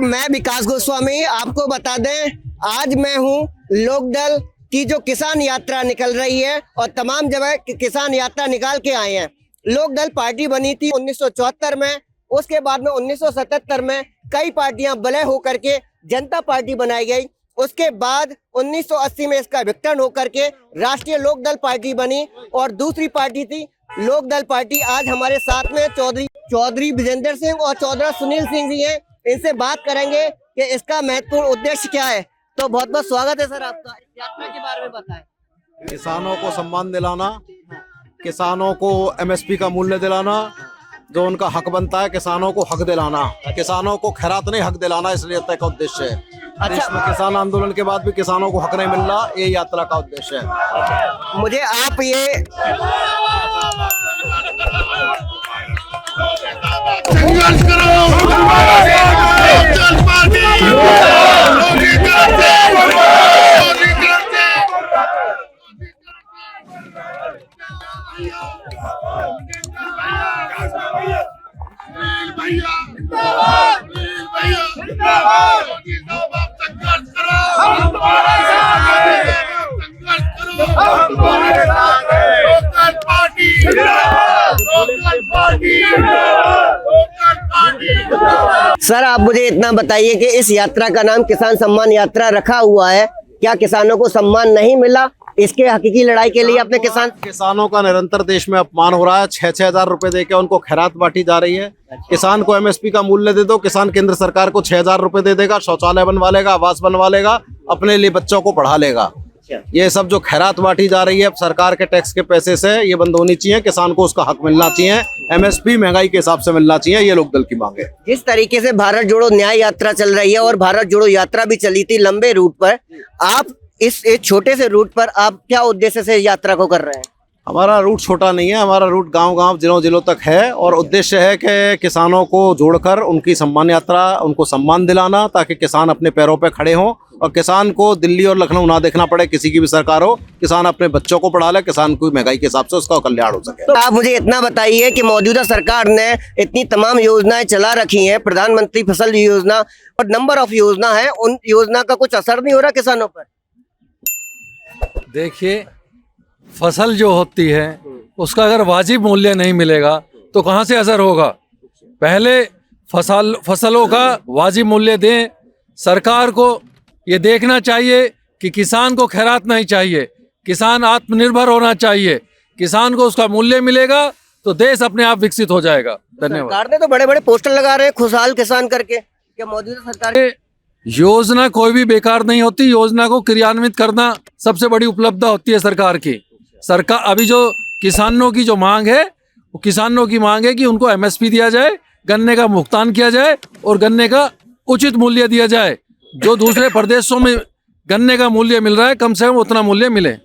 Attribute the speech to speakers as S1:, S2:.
S1: मैं विकास गोस्वामी। आपको बता दें, आज मैं हूं लोकदल की जो किसान यात्रा निकल रही है और तमाम जगह किसान यात्रा निकाल के आए हैं। लोकदल पार्टी बनी थी 1974 में, उसके बाद में 1977 में कई पार्टियां विलय होकर के जनता पार्टी बनाई गई। उसके बाद 1980 में इसका विघटन होकर के राष्ट्रीय लोकदल पार्टी बनी और दूसरी पार्टी थी लोकदल पार्टी। आज हमारे साथ में चौधरी विजेंद्र सिंह और चौधरी सुनील सिंह जी हैं। इनसे बात करेंगे कि इसका महत्वपूर्ण उद्देश्य क्या है। तो बहुत बहुत स्वागत है सर आपका। यात्रा के बारे में बताएं।
S2: किसानों को सम्मान दिलाना, किसानों को एमएसपी का मूल्य दिलाना, जो उनका हक बनता है किसानों को हक दिलाना, किसानों को खैरात नहीं हक दिलाना, इसलिए यात्रा का उद्देश्य है। देश में किसान आंदोलन के बाद भी किसानों को हक नहीं मिल रहा, ये यात्रा का उद्देश्य है।
S1: मुझे आप ये
S3: संघर्ष करो,
S1: सर आप मुझे इतना बताइए कि इस यात्रा का नाम किसान सम्मान यात्रा रखा हुआ है, क्या किसानों को सम्मान नहीं मिला? इसके हकीकी लड़ाई के लिए अपने
S2: किसानों का निरंतर देश में अपमान हो रहा है। 6-6 हजार रुपए देके उनको खैरात बांटी जा रही है। किसान को एमएसपी का मूल्य दे दो, किसान केंद्र सरकार को 6,000 रुपए दे देगा, शौचालय बनवा लेगा, आवास बनवा लेगा, अपने लिए बच्चों को पढ़ा लेगा। ये सब जो खैरात बांटी जा रही है सरकार के टैक्स के पैसे से, ये बंद होनी चाहिए। किसान को उसका हक मिलना चाहिए, एमएसपी महंगाई के हिसाब से मिलना चाहिए। ये लोकदल की मांग है।
S1: जिस तरीके से भारत जोड़ो न्याय यात्रा चल रही है और भारत जोड़ो यात्रा भी चली थी लंबे रूट पर, आप इस छोटे से रूट पर आप क्या उद्देश्य से यात्रा को कर रहे हैं?
S2: हमारा रूट छोटा नहीं है, हमारा रूट गांव-गांव जिलों तक है और उद्देश्य है कि किसानों को जोड़कर उनकी सम्मान यात्रा, उनको सम्मान दिलाना, ताकि किसान अपने पैरों पे खड़े हों और किसान को दिल्ली और लखनऊ ना देखना पड़े, किसी की भी सरकार हो, किसान अपने बच्चों को पढ़ा ले, किसान को महंगाई के हिसाब से उसका कल्याण हो सके।
S1: तो आप मुझे इतना बताइए कि मौजूदा सरकार ने इतनी तमाम योजनाएं चला रखी हैं, प्रधानमंत्री फसल योजना और नंबर ऑफ योजना है, उन योजना का कुछ असर नहीं हो रहा किसानों पर?
S4: देखिए, फसल जो होती है उसका अगर वाजिब मूल्य नहीं मिलेगा तो कहाँ से असर होगा। पहले फसलों का वाजिब मूल्य दें। सरकार को ये देखना चाहिए कि किसान को खैरात नहीं चाहिए, किसान आत्मनिर्भर होना चाहिए। किसान को उसका मूल्य मिलेगा तो देश अपने आप विकसित हो जाएगा। धन्यवाद।
S1: सरकार ने तो बड़े बड़े पोस्टर लगा रहे हैं खुशहाल किसान करके, क्या मौजूदा सरकार
S4: योजना कोई भी बेकार नहीं होती, योजना को क्रियान्वित करना सबसे बड़ी उपलब्धि होती है सरकार की। सरकार अभी जो किसानों की जो मांग है, वो किसानों की मांग है कि उनको एमएसपी दिया जाए, गन्ने का भुगतान किया जाए और गन्ने का उचित मूल्य दिया जाए। जो दूसरे प्रदेशों में गन्ने का मूल्य मिल रहा है, कम से कम उतना मूल्य मिले।